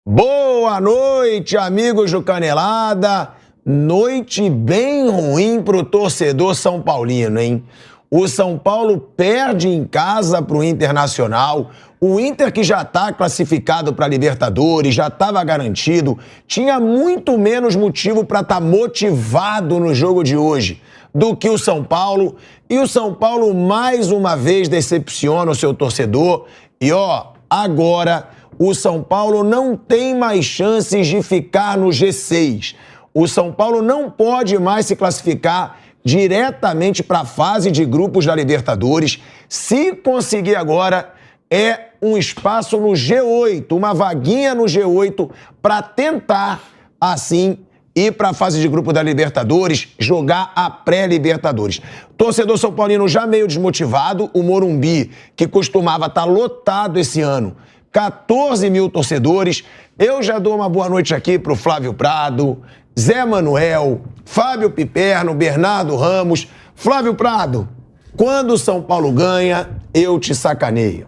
Boa noite, amigos do Canelada. Noite bem ruim pro torcedor são paulino, hein? O São Paulo perde em casa pro Internacional. O Inter, que já tá classificado para Libertadores, já estava garantido, tinha muito menos motivo para estar motivado no jogo de hoje do que o São Paulo. E o São Paulo mais uma vez decepciona o seu torcedor. E agora o São Paulo não tem mais chances de ficar no G6. O São Paulo não pode mais se classificar diretamente para a fase de grupos da Libertadores. Se conseguir agora, é um espaço no G8, uma vaguinha no G8 para tentar, assim, ir para a fase de grupo da Libertadores, jogar a pré-Libertadores. Torcedor são paulino já meio desmotivado, o Morumbi, que costumava estar lotado esse ano, 14 mil torcedores. Eu já dou uma boa noite aqui pro Flávio Prado, Zé Manuel, Fábio Piperno, Bernardo Ramos. Flávio Prado, quando o São Paulo ganha, eu te sacaneio.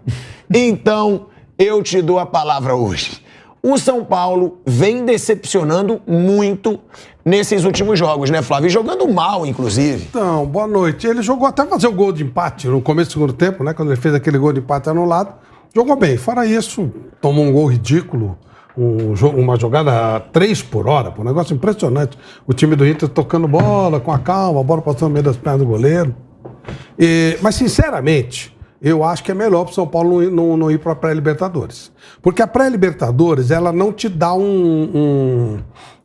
Então, eu te dou a palavra hoje. O São Paulo vem decepcionando muito nesses últimos jogos, né, Flávio? E jogando mal, inclusive. Então, boa noite. Ele jogou até fazer o gol de empate no começo do segundo tempo, né? Quando ele fez aquele gol de empate anulado. Jogou bem. Fora isso, tomou um gol ridículo, uma jogada 3 por hora, um negócio impressionante. O time do Inter tocando bola com a calma, a bola passando no meio das pernas do goleiro. Mas, sinceramente, eu acho que é melhor para o São Paulo não ir para a pré-Libertadores. Porque a pré-Libertadores, ela não te dá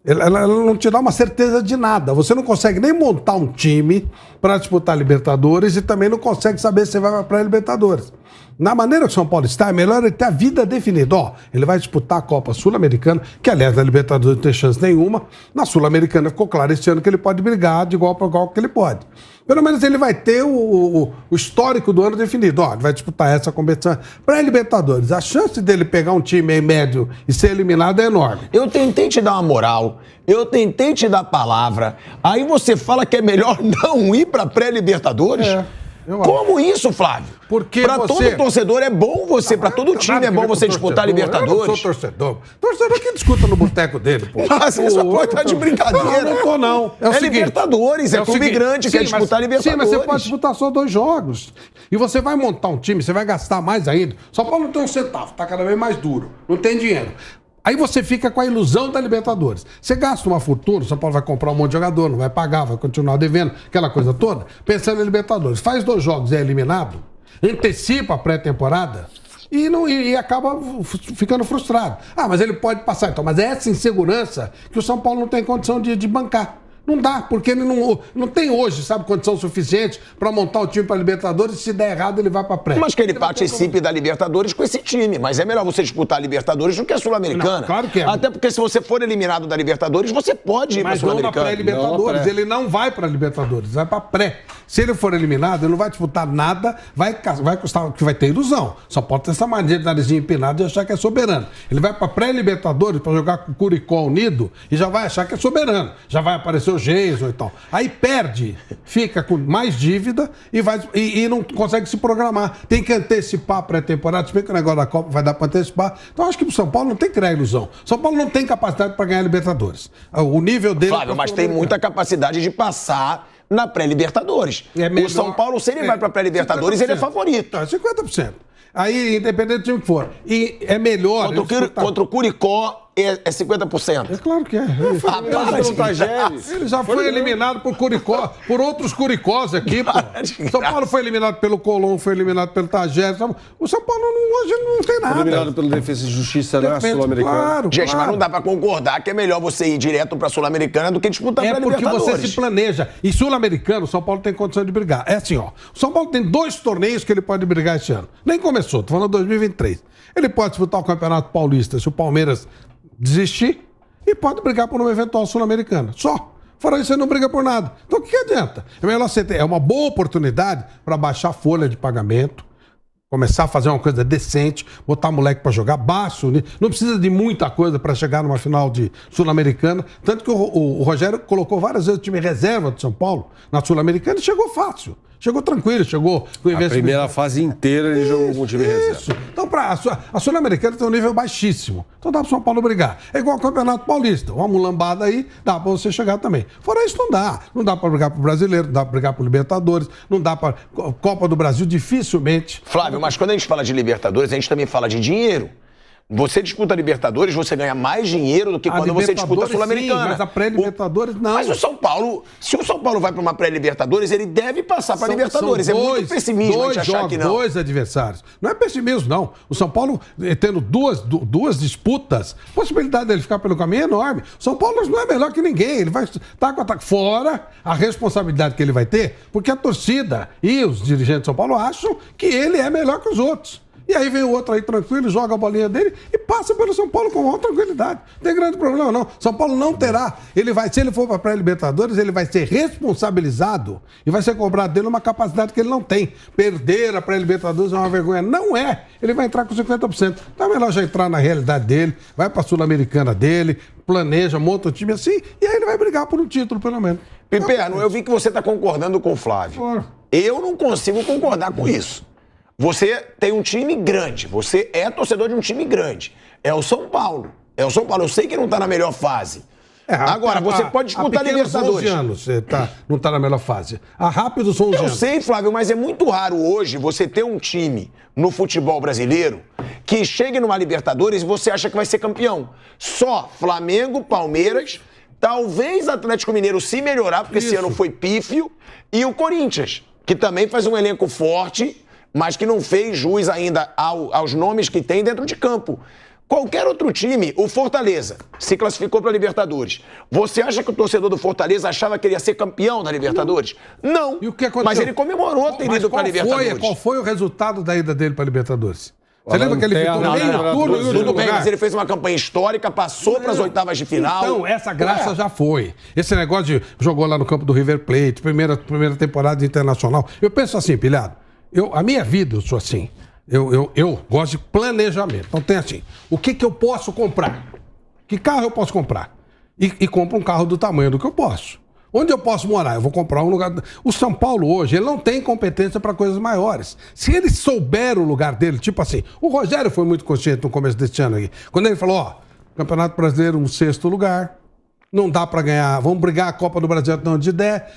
ela não te dá uma certeza de nada. Você não consegue nem montar um time para disputar a Libertadores e também não consegue saber se você vai para a pré-Libertadores. Na maneira que o São Paulo está, é melhor ele ter a vida definida. Ele vai disputar a Copa Sul-Americana, que aliás na Libertadores não tem chance nenhuma. Na Sul-Americana ficou claro esse ano que ele pode brigar de igual para igual que ele pode. Pelo menos ele vai ter o histórico do ano definido. Ele vai disputar essa competição. Para a Libertadores, a chance dele pegar um time aí médio e ser eliminado é enorme. Eu tentei te dar uma moral, eu tentei te dar palavra, aí você fala que é melhor não ir para pré-Libertadores? Como isso, Flávio? Porque para todo torcedor é bom você, para todo time é bom você disputar a Libertadores. Eu não sou torcedor. Torcedor que discuta no boteco dele, pô. Você só pode estar de brincadeira. Não tô, não. É seguinte, Libertadores, é clube grande, quer disputar a Libertadores. Sim, mas você pode disputar só 2 jogos. E você vai montar um time, você vai gastar mais ainda. São Paulo não tem um centavo, tá cada vez mais duro. Não tem dinheiro. Aí você fica com a ilusão da Libertadores. Você gasta uma fortuna, o São Paulo vai comprar um monte de jogador, não vai pagar, vai continuar devendo, aquela coisa toda, pensando em Libertadores. Faz 2 jogos e é eliminado, antecipa a pré-temporada e acaba ficando frustrado. Mas ele pode passar, então. Mas é essa insegurança que o São Paulo não tem condição de bancar. Não dá, porque ele não tem hoje, condição suficiente para montar o time para a Libertadores. Se der errado, ele vai para a pré. Mas que ele participe da Libertadores com esse time. Mas é melhor você disputar a Libertadores do que a Sul-Americana. Claro que é. Até porque se você for eliminado da Libertadores, você pode ir para a Sul-Americana. Mas não na pré-Libertadores. Ele não vai para a Libertadores, vai para a pré. Se ele for eliminado, ele não vai disputar nada, vai custar, que vai ter ilusão. Só pode ter essa mania de narizinho empinado e achar que é soberano. Ele vai para a pré-Libertadores para jogar com o Curicó unido e já vai achar que é soberano. Já vai aparecer o Geison e tal. Aí perde, fica com mais dívida e não consegue se programar. Tem que antecipar a pré-temporada, se bem que o negócio da Copa vai dar para antecipar. Então acho que o São Paulo não tem que criar ilusão. São Paulo não tem capacidade para ganhar a Libertadores. O nível dele... Flávio, mas tem muita capacidade de passar na pré-Libertadores. O São Paulo, se ele vai para a pré-Libertadores, ele é favorito. 50%. Aí, independente do time que for. E é melhor... Contra o Curicó, é 50%. É claro que é. Ele já foi eliminado por Curicó, por outros Curicós aqui, pô. São Paulo foi eliminado pelo Colón, foi eliminado pelo Tagés. O São Paulo hoje não tem nada. Foi eliminado pelo Defesa e Justiça na Sul-Americana. Claro. Gente, mas não dá pra concordar que é melhor você ir direto pra Sul-Americana do que disputar pra Libertadores. É porque você se planeja. E Sul-Americano, o São Paulo tem condição de brigar. É assim, O São Paulo tem 2 torneios que ele pode brigar esse ano. Nem começou, tô falando 2023. Ele pode disputar o Campeonato Paulista se o Palmeiras desistir e pode brigar por uma eventual Sul-Americana. Só. Fora isso, você não briga por nada. Então, o que adianta? É melhor você ter uma boa oportunidade para baixar a folha de pagamento, começar a fazer uma coisa decente, botar moleque para jogar baixo. Não precisa de muita coisa para chegar numa final de Sul-Americana. Tanto que o Rogério colocou várias vezes o time reserva do São Paulo na Sul-Americana e chegou fácil. Chegou tranquilo, chegou com A primeira fase inteira ele jogou com o time reserva. Então, a Sul-Americana tem um nível baixíssimo. Então dá para o São Paulo brigar. É igual ao Campeonato Paulista. Uma mulambada aí, dá para você chegar também. Fora isso, não dá. Não dá para brigar para o Brasileiro, não dá para brigar para o Libertadores, não dá para Copa do Brasil, dificilmente. Flávio, mas quando a gente fala de Libertadores, a gente também fala de dinheiro. Você disputa a Libertadores, você ganha mais dinheiro do que quando você disputa a Sul-Americana. Mas a pré-Libertadores não. Mas o São Paulo, se o São Paulo vai para uma pré-Libertadores, ele deve passar para a Libertadores. É muito pessimismo a gente achar que não. Dois adversários. Não é pessimismo, não. O São Paulo, tendo duas disputas, a possibilidade dele ficar pelo caminho é enorme. O São Paulo não é melhor que ninguém. Ele vai estar com ataque. Fora a responsabilidade que ele vai ter, porque a torcida e os dirigentes de São Paulo acham que ele é melhor que os outros. E aí vem o outro aí tranquilo, joga a bolinha dele e passa pelo São Paulo com maior tranquilidade. Não tem grande problema, não. São Paulo não terá. Se ele for para a pré-Libertadores, ele vai ser responsabilizado e vai ser cobrado dele uma capacidade que ele não tem. Perder a pré-Libertadores é uma vergonha. Não é. Ele vai entrar com 50%. Então é melhor já entrar na realidade dele, vai para a Sul-Americana dele, planeja, monta um time assim, e aí ele vai brigar por um título, pelo menos. Piperno, eu vi que você está concordando com o Flávio. Eu não consigo concordar com isso. Você tem um time grande, você é torcedor de um time grande. É o São Paulo. Eu sei que não está na melhor fase. Agora, você pode disputar Libertadores. 11 anos você não está na melhor fase. A rápido são 11 anos. Eu sei, Flávio, mas é muito raro hoje você ter um time no futebol brasileiro que chegue numa Libertadores e você acha que vai ser campeão. Só Flamengo, Palmeiras, talvez Atlético Mineiro se melhorar, porque esse ano foi pífio, e o Corinthians, que também faz um elenco forte, mas que não fez jus ainda aos nomes que tem dentro de campo. Qualquer outro time, o Fortaleza, se classificou para a Libertadores. Você acha que o torcedor do Fortaleza achava que ele ia ser campeão da Libertadores? Não. E o que aconteceu? Mas ele comemorou ter ido para a Libertadores. Qual foi o resultado da ida dele para a Libertadores? Você lembra que ele ficou no meio turno? Tudo bem, mas ele fez uma campanha histórica, passou para as oitavas de final. Então, essa graça já foi. Esse negócio de jogou lá no campo do River Plate, primeira temporada internacional. Eu penso assim, pilhado. A minha vida, eu sou assim. Eu gosto de planejamento. Então tem assim, o que eu posso comprar? Que carro eu posso comprar? E compro um carro do tamanho do que eu posso. Onde eu posso morar? Eu vou comprar um lugar... O São Paulo hoje, ele não tem competência para coisas maiores. Se ele souber o lugar dele, tipo assim, o Rogério foi muito consciente no começo deste ano aí. Quando ele falou, Campeonato Brasileiro, um 6º lugar... Não dá para ganhar, vamos brigar a Copa do Brasil até onde der,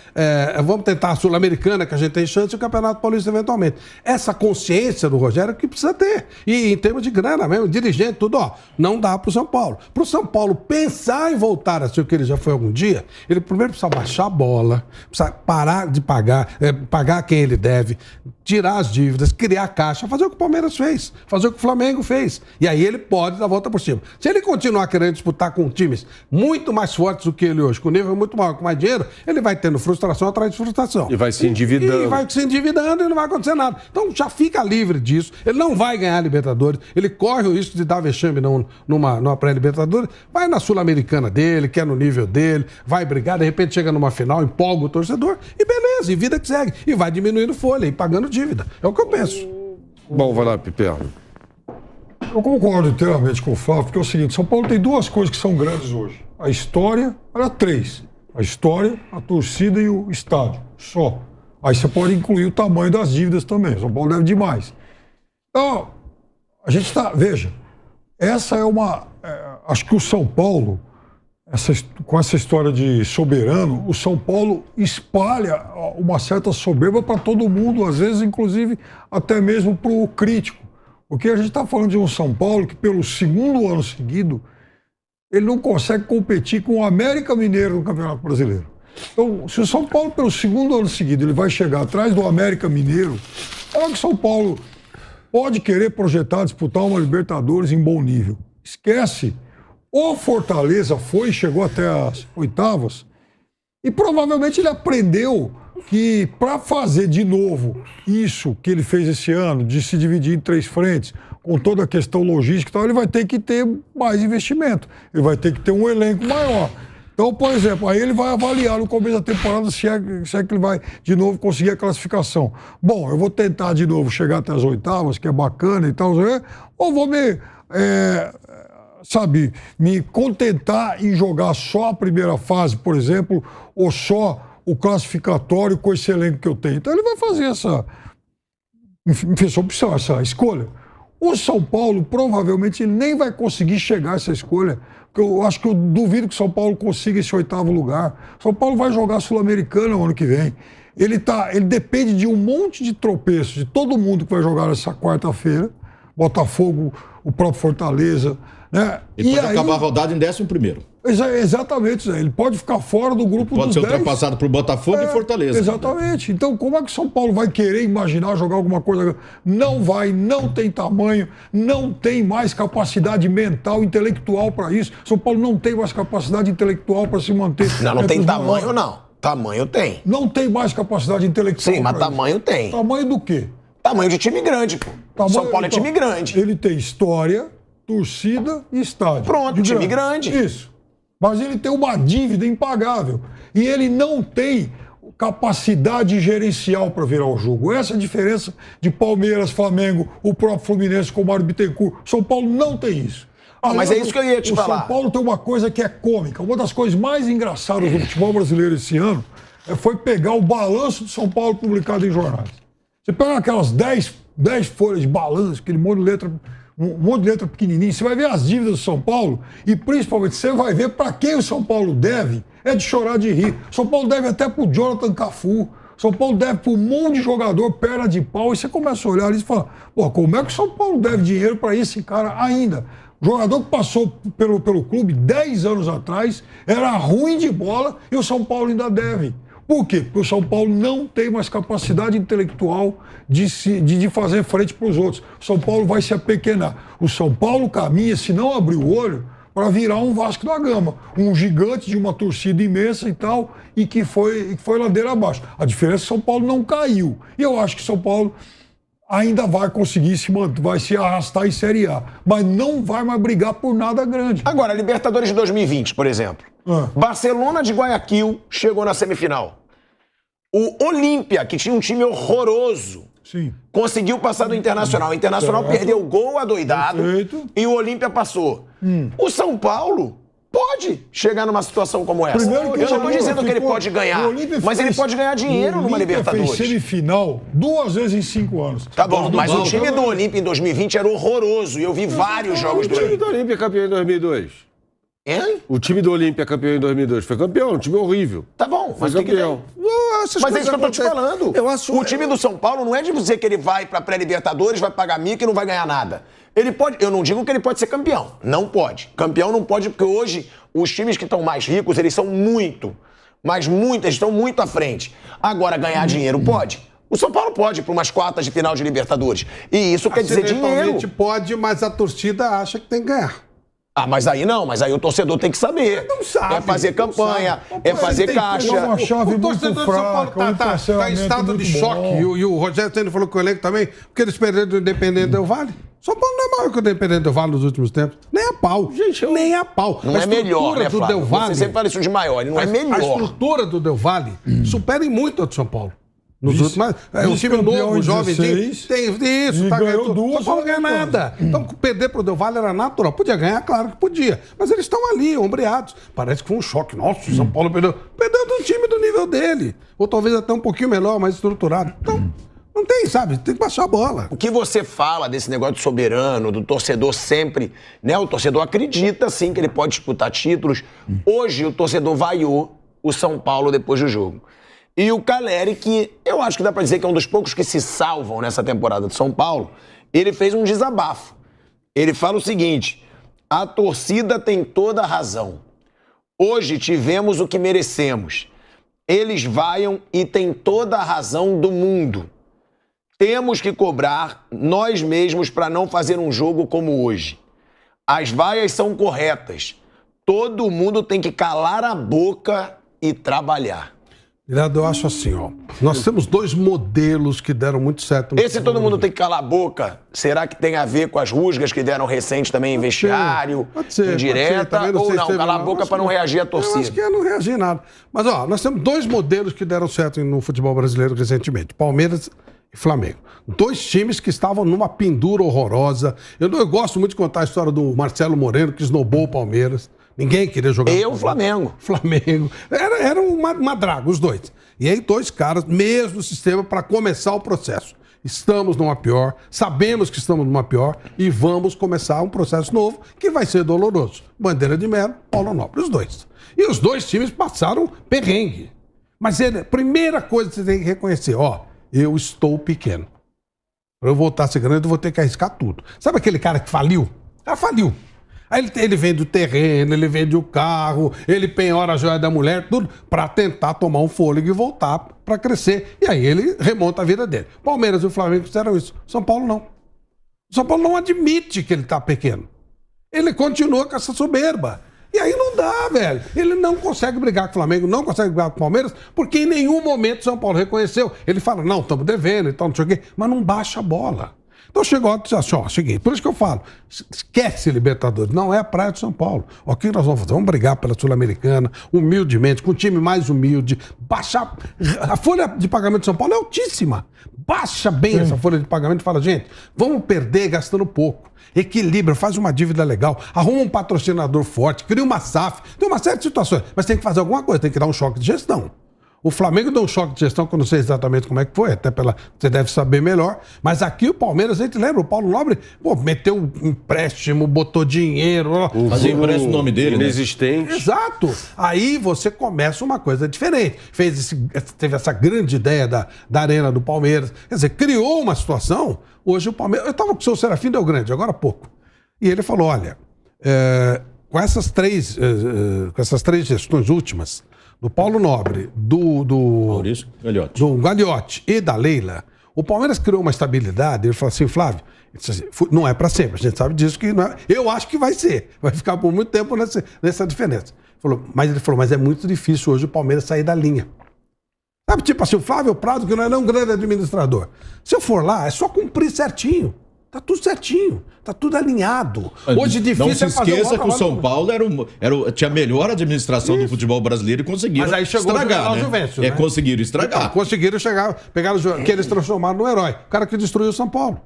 vamos tentar a Sul-Americana, que a gente tem chance, e o Campeonato Paulista eventualmente. Essa consciência do Rogério que precisa ter. E em termos de grana mesmo, dirigente, tudo, não dá para o São Paulo. Para o São Paulo pensar em voltar a ser o que ele já foi algum dia, ele primeiro precisa baixar a bola, precisa parar de pagar, pagar quem ele deve, tirar as dívidas, criar caixa, fazer o que o Palmeiras fez, fazer o que o Flamengo fez. E aí ele pode dar a volta por cima. Se ele continuar querendo disputar com times muito mais fortes do que ele hoje, com nível muito maior, com mais dinheiro, ele vai tendo frustração atrás de frustração. E vai se endividando. E vai se endividando e não vai acontecer nada. Então já fica livre disso. Ele não vai ganhar a Libertadores. Ele corre o risco de dar vexame numa pré-Libertadores. Vai na Sul-Americana dele, que é no nível dele, vai brigar, de repente chega numa final, empolga o torcedor e beleza, e vida que segue. E vai diminuindo folha e pagando dívida. É o que eu penso. Bom, vai lá, Piperno. Eu concordo inteiramente com o Flávio, porque é o seguinte, São Paulo tem duas coisas que são grandes hoje. A história, olha, 3. A história, a torcida e o estádio. Só. Aí você pode incluir o tamanho das dívidas também. São Paulo deve demais. Então, a gente está... Veja, essa é uma... acho que o São Paulo, com essa história de soberano, o São Paulo espalha uma certa soberba para todo mundo, às vezes, inclusive, até mesmo para o crítico. Porque a gente está falando de um São Paulo que, pelo 2º ano seguido, ele não consegue competir com o América Mineiro no Campeonato Brasileiro. Então, se o São Paulo, pelo 2º ano seguido, ele vai chegar atrás do América Mineiro, olha que o São Paulo pode querer projetar, disputar uma Libertadores em bom nível. Esquece. O Fortaleza chegou até as oitavas, e provavelmente ele aprendeu que para fazer de novo isso que ele fez esse ano, de se dividir em 3 frentes, com toda a questão logística e tal, ele vai ter que ter mais investimento, ele vai ter que ter um elenco maior. Então, por exemplo, aí ele vai avaliar no começo da temporada se é que ele vai de novo conseguir a classificação. Bom, eu vou tentar de novo chegar até as oitavas, que é bacana e tal, ou vou me contentar em jogar só a primeira fase, por exemplo, ou só o classificatório com esse elenco que eu tenho. Então ele vai fazer essa opção, essa escolha. O São Paulo, provavelmente, ele nem vai conseguir chegar a essa escolha. Porque eu acho que eu duvido que o São Paulo consiga esse 8º lugar. São Paulo vai jogar Sul-Americana no ano que vem. Ele depende de um monte de tropeços, de todo mundo que vai jogar nessa quarta-feira. Botafogo, o próprio Fortaleza, né? Ele pode acabar a rodada em 11º. Exatamente, Zé. Ele pode ficar fora do grupo dos 10. Pode ser ultrapassado por Botafogo e Fortaleza. Exatamente. Então, como é que o São Paulo vai querer imaginar jogar alguma coisa? Não vai, não tem tamanho, não tem mais capacidade mental, intelectual para isso. São Paulo não tem mais capacidade intelectual para se manter. Não tem tamanho, não. Tamanho tem. Não tem mais capacidade intelectual. Sim, mas tamanho isso. tem. Tamanho do quê? Tamanho de time grande, pô. São Paulo é time grande. Ele tem história, torcida e estádio. Pronto, time grande. Isso. Mas ele tem uma dívida impagável. E ele não tem capacidade gerencial para virar o jogo. Essa é a diferença de Palmeiras, Flamengo, o próprio Fluminense com o Mário Bittencourt. São Paulo não tem isso. Mas é isso que eu ia te falar. O São Paulo tem uma coisa que é cômica. Uma das coisas mais engraçadas do futebol brasileiro esse ano foi pegar o balanço do São Paulo publicado em jornais. Você pega aquelas 10 folhas de balanço, aquele monte de letra, um monte de letra pequenininha, você vai ver as dívidas do São Paulo e principalmente você vai ver para quem o São Paulo deve, é de chorar de rir. São Paulo deve até pro Jonathan Cafu, São Paulo deve para um monte de jogador perna de pau e você começa a olhar ali e fala, pô, como é que o São Paulo deve dinheiro para esse cara ainda? O jogador que passou pelo clube 10 anos atrás era ruim de bola e o São Paulo ainda deve. Por quê? Porque o São Paulo não tem mais capacidade intelectual de fazer frente para os outros. O São Paulo vai se apequenar. O São Paulo caminha, se não abrir o olho, para virar um Vasco da Gama. Um gigante de uma torcida imensa e tal, e que foi ladeira abaixo. A diferença é que o São Paulo não caiu. E eu acho que o São Paulo ainda vai conseguir vai se arrastar em Série A. Mas não vai mais brigar por nada grande. Agora, Libertadores de 2020, por exemplo. Barcelona de Guayaquil chegou na semifinal. O Olímpia, que tinha um time horroroso, conseguiu passar do Internacional. O Internacional perdeu o gol adoidado e o Olímpia passou. O São Paulo pode chegar numa situação como essa. Eu não estou dizendo que ele pode ganhar, mas ele pode ganhar dinheiro numa Libertadores. Fez semifinal 2 vezes em 5 anos. Tá bom, mas o time do Olímpia em 2020 era horroroso e eu vi vários jogos do O time Olímpia. do Olímpia campeão em 2002. Hein? O time do Olímpia campeão em 2002. Foi campeão, um time horrível. Tá bom, mas Foi o que tem? campeão. Mas é isso que eu tô te falando. O time do São Paulo não é de dizer que ele vai pra pré-Libertadores, vai pagar mico e não vai ganhar nada. Ele pode, eu não digo que ele pode ser campeão. Não pode. Campeão não pode, porque hoje os times que estão mais ricos, eles são eles estão muito à frente. Agora, ganhar dinheiro pode. O São Paulo pode ir para umas quartas de final de Libertadores. E isso quer dizer dinheiro. Pode, mas a torcida acha que tem que ganhar. Ah, mas aí não, mas aí o torcedor tem que saber. Não sabe. É fazer campanha, é fazer caixa. uma chave O torcedor do São Paulo tá em estado de choque. E o Rogério Ceni falou com o elenco também, porque eles perderam do Independente Del Valle. São Paulo não é maior que o Independente Del Valle nos últimos tempos. Nem a pau. Gente, nem a pau. Não é melhor, né, Flávio? Del Valle, você sempre fala isso de maior, ele não é melhor. A estrutura do Del Valle supera em muito a do São Paulo. Nos últimos, um time novo, jovem, tem isso, tá ganhou 2. São Paulo não ganha nada. Então, perder pro Del Valle era natural. Podia ganhar, claro que podia. Mas eles estão ali, ombreados. Parece que foi um choque. Nossa, o São Paulo perdeu. Perdeu de um time do nível dele. Ou talvez até um pouquinho melhor, mais estruturado. Então, não tem, sabe? Tem que baixar a bola. O que você fala desse negócio de soberano, do torcedor sempre, né? O torcedor acredita, sim, que ele pode disputar títulos. Hoje, o torcedor vaiou o São Paulo depois do jogo. E o Caleri, que eu acho que dá pra dizer que é um dos poucos que se salvam nessa temporada de São Paulo, ele fez um desabafo. Ele fala o seguinte: a torcida tem toda a razão. Hoje tivemos o que merecemos. Eles vaiam e têm toda a razão do mundo. Temos que cobrar nós mesmos para não fazer um jogo como hoje. As vaias são corretas. Todo mundo tem que calar a boca e trabalhar. Mirado, eu acho assim, ó. Nós temos 2 modelos que deram muito certo. Esse todo mundo tem que calar a boca, será que tem a ver com as rusgas que deram recente também em vestiário, indireta, ou não? Calar a boca para não reagir à torcida. Eu acho que é não reagir nada. Mas, ó, nós temos 2 modelos que deram certo no futebol brasileiro recentemente. Palmeiras e Flamengo. 2 times que estavam numa pendura horrorosa. Eu gosto muito de contar a história do Marcelo Moreno, que esnobou o Palmeiras. Ninguém queria jogar. E o Flamengo. Flamengo. Era uma draga, os dois. E aí, dois caras, mesmo sistema, para começar o processo. Estamos numa pior, sabemos que estamos numa pior e vamos começar um processo novo que vai ser doloroso. Bandeira de Melo, Paulo Nobre, os dois. E os dois times passaram perrengue. Mas primeira coisa que você tem que reconhecer, eu estou pequeno. Para eu voltar a ser grande, eu vou ter que arriscar tudo. Sabe aquele cara que faliu? O cara faliu. Aí ele vende o terreno, ele vende o carro, ele penhora a joia da mulher, tudo para tentar tomar um fôlego e voltar para crescer. E aí ele remonta a vida dele. Palmeiras e o Flamengo fizeram isso. São Paulo não. O São Paulo não admite que ele está pequeno. Ele continua com essa soberba. E aí não dá, velho. Ele não consegue brigar com o Flamengo, não consegue brigar com o Palmeiras, porque em nenhum momento o São Paulo reconheceu. Ele fala, não, estamos devendo e tal, não sei o quê, mas não baixa a bola. Então chegou e disse assim, seguinte, por isso que eu falo, esquece Libertadores, não é a praia de São Paulo. O que nós vamos fazer? Vamos brigar pela Sul-Americana, humildemente, com um time mais humilde, baixar... A folha de pagamento de São Paulo é altíssima. Baixa bem essa folha de pagamento e fala, gente, vamos perder gastando pouco. Equilibra, faz uma dívida legal, arruma um patrocinador forte, cria uma SAF, tem uma série de situações, mas tem que fazer alguma coisa, tem que dar um choque de gestão. O Flamengo deu um choque de gestão, que eu não sei exatamente como é que foi, até você deve saber melhor. Mas aqui o Palmeiras, a gente lembra, o Paulo Nobre, meteu um empréstimo, botou dinheiro. Fazia empréstimo o nome dele, inexistente. Né? Exato. Aí você começa uma coisa diferente. Teve essa grande ideia da Arena do Palmeiras. Quer dizer, criou uma situação. Hoje o Palmeiras... Eu estava com o seu Serafim Del Grande, agora há pouco. E ele falou, olha, com essas três gestões últimas... do Paulo Nobre, do Maurício Gagliotti. Do Gagliotti e da Leila, o Palmeiras criou uma estabilidade. Ele falou assim, Flávio, não é para sempre, a gente sabe disso que não é, eu acho que vai ser, vai ficar por muito tempo nessa diferença. Ele falou, mas é muito difícil hoje o Palmeiras sair da linha. Sabe, tipo assim, o Flávio Prado, que não é um grande administrador. Se eu for lá, é só cumprir certinho. Tá tudo certinho, tá tudo alinhado. Hoje difícil não se esqueça que o São Paulo tinha a melhor administração do futebol brasileiro e conseguiram estragar, né? Juventus, né? Conseguiram estragar. Então, conseguiram pegaram que eles transformaram no herói. O cara que destruiu o São Paulo.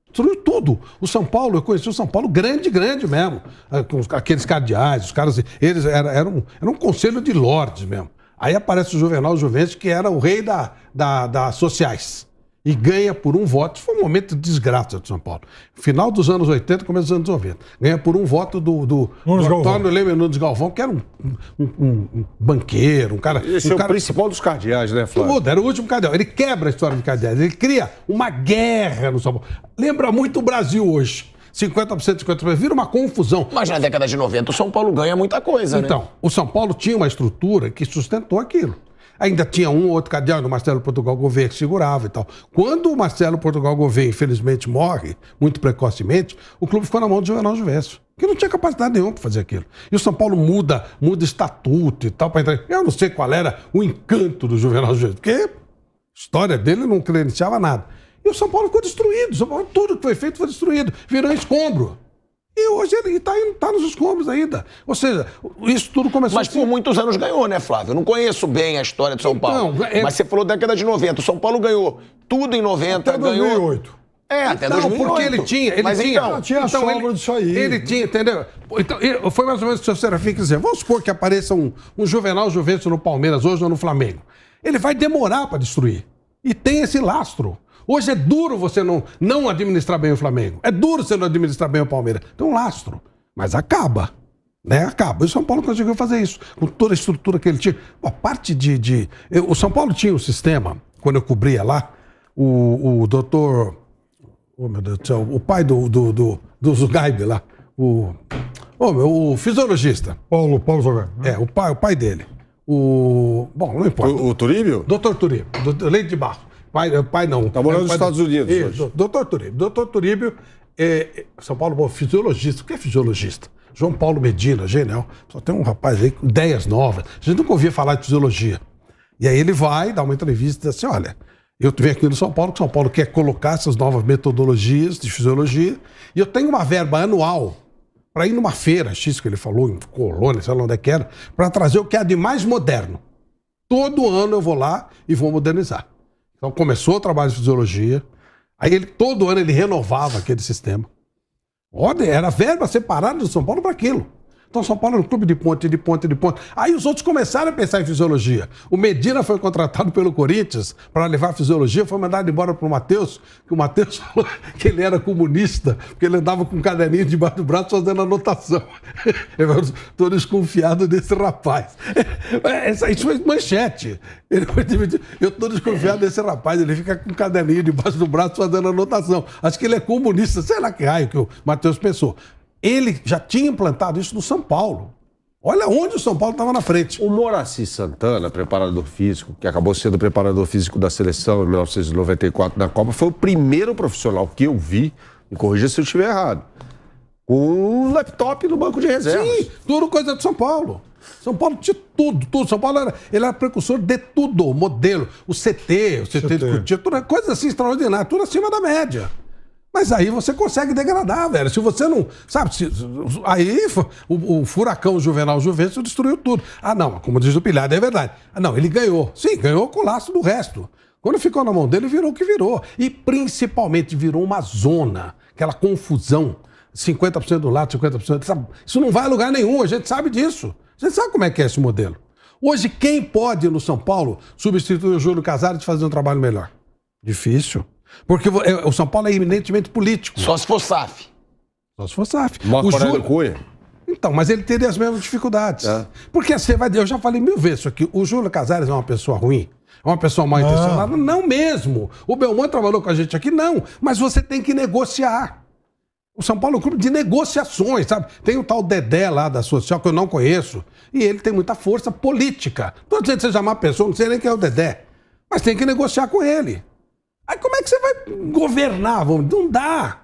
Destruiu tudo. O São Paulo, eu conheci o São Paulo grande mesmo. Com aqueles cardeais, os caras, eles eram um conselho de lordes mesmo. Aí aparece o Juvenal Juventus, que era o rei das sociais. E ganha por um voto. Isso foi um momento de desgraça do São Paulo. Final dos anos 80, começo dos anos 90. Ganha por um voto do Antônio Leme Nunes Galvão, que era um banqueiro, um cara... Esse é o principal dos cardeais, né, Flávio? Tudo, era o último cardeal. Ele quebra a história de cardeais. Ele cria uma guerra no São Paulo. Lembra muito o Brasil hoje. 50%, 50%. Vira uma confusão. Mas na década de 90 o São Paulo ganha muita coisa, né? Então, o São Paulo tinha uma estrutura que sustentou aquilo. Ainda tinha um ou outro cardeal do Marcelo Portugal Gouveia que segurava e tal. Quando o Marcelo Portugal Gouveia, infelizmente, morre, muito precocemente, o clube ficou na mão do Juvenal Juvencio, que não tinha capacidade nenhuma para fazer aquilo. E o São Paulo muda estatuto e tal para entrar. Eu não sei qual era o encanto do Juvenal Juvencio, porque a história dele não credenciava nada. E o São Paulo ficou destruído. O São Paulo, tudo que foi feito foi destruído. Virou escombro. E hoje ele está nos escombros ainda. Ou seja, isso tudo começou... Mas por muitos anos ganhou, né, Flávio? Eu não conheço bem a história do São Paulo. Mas você falou da década de 90. O São Paulo ganhou tudo em 90. Até 2008. Até 2008. Porque ele tinha... Mas então, tinha a sobra disso aí. Ele tinha, entendeu? Então, foi mais ou menos o que o Serafim quis dizer. Vamos supor que apareça um Juvenal Juventus no Palmeiras hoje ou no Flamengo. Ele vai demorar para destruir. E tem esse lastro. Hoje é duro você não administrar bem o Flamengo. É duro você não administrar bem o Palmeiras. Tem um lastro. Mas acaba. Né? Acaba. E o São Paulo conseguiu fazer isso. Com toda a estrutura que ele tinha. A parte o São Paulo tinha um sistema, quando eu cobria lá, o doutor... Oh, meu Deus do céu. O pai do Zugaib lá. O fisiologista. Paulo Zugaib. Né? O pai dele. Bom, não importa. O Turíbio? Doutor Turíbio. Leite de Barro. Pai não. Tá morando nos Estados Unidos hoje. Doutor Turíbio. Doutor Turíbio, São Paulo, bom, fisiologista. O que é fisiologista? João Paulo Medina, genial. Só tem um rapaz aí com ideias novas. A gente nunca ouvia falar de fisiologia. E aí ele vai dar uma entrevista e diz assim, olha, eu venho aqui no São Paulo, que São Paulo quer colocar essas novas metodologias de fisiologia, e eu tenho uma verba anual para ir numa feira, X que ele falou, em Colônia, sei lá onde é que era, para trazer o que há de mais moderno. Todo ano eu vou lá e vou modernizar. Então começou o trabalho de fisiologia, aí todo ano ele renovava aquele sistema. Olha, era verba separada do São Paulo para aquilo. Então São Paulo era um clube de ponte. Aí os outros começaram a pensar em fisiologia. O Medina foi contratado pelo Corinthians para levar a fisiologia, foi mandado embora para o Matheus, que o Matheus falou que ele era comunista, porque ele andava com um caderninho debaixo do braço fazendo anotação. Eu estou desconfiado desse rapaz. Isso foi manchete. Eu estou desconfiado desse rapaz, ele fica com um caderninho debaixo do braço fazendo anotação. Acho que ele é comunista, sei lá que raio que o Matheus pensou. Ele já tinha implantado isso no São Paulo. Olha onde o São Paulo estava na frente. O Moraci Santana, preparador físico, que acabou sendo preparador físico da seleção em 1994 na Copa, foi o primeiro profissional que eu vi, me corrija se eu estiver errado, com um laptop no banco de reservas. Sim, tudo coisa de São Paulo. São Paulo tinha tudo. São Paulo era precursor de tudo. Modelo, o CT discutia, tudo, coisa assim extraordinária, tudo acima da média. Mas aí você consegue degradar, velho. Se você não... Sabe, aí o furacão Juvenal Juventus destruiu tudo. Ah, não, como diz o Pilhado, é verdade. Ah, não, ele ganhou. Sim, ganhou com o laço do resto. Quando ficou na mão dele, virou o que virou. E principalmente virou uma zona, aquela confusão. 50% do lado, 50%... Sabe? Isso não vai a lugar nenhum, a gente sabe disso. A gente sabe como é que é esse modelo. Hoje, quem pode no São Paulo substituir o Júlio Casares e fazer um trabalho melhor? Difícil. Porque o São Paulo é eminentemente político. Só se for SAF. Só se for SAF. O Júlio Cunha. Então, mas ele teria as mesmas dificuldades. É. Porque você vai... Eu já falei 1000 vezes isso aqui. O Júlio Casares é uma pessoa ruim? É uma pessoa mal intencionada? Não mesmo. O Belmonte trabalhou com a gente aqui? Não. Mas você tem que negociar. O São Paulo é um clube de negociações, sabe? Tem o tal Dedé lá da Social, que eu não conheço, e ele tem muita força política. Não estou dizendo que você chamar a pessoa, não sei nem quem é o Dedé. Mas tem que negociar com ele. Aí como é que você vai governar? Não dá.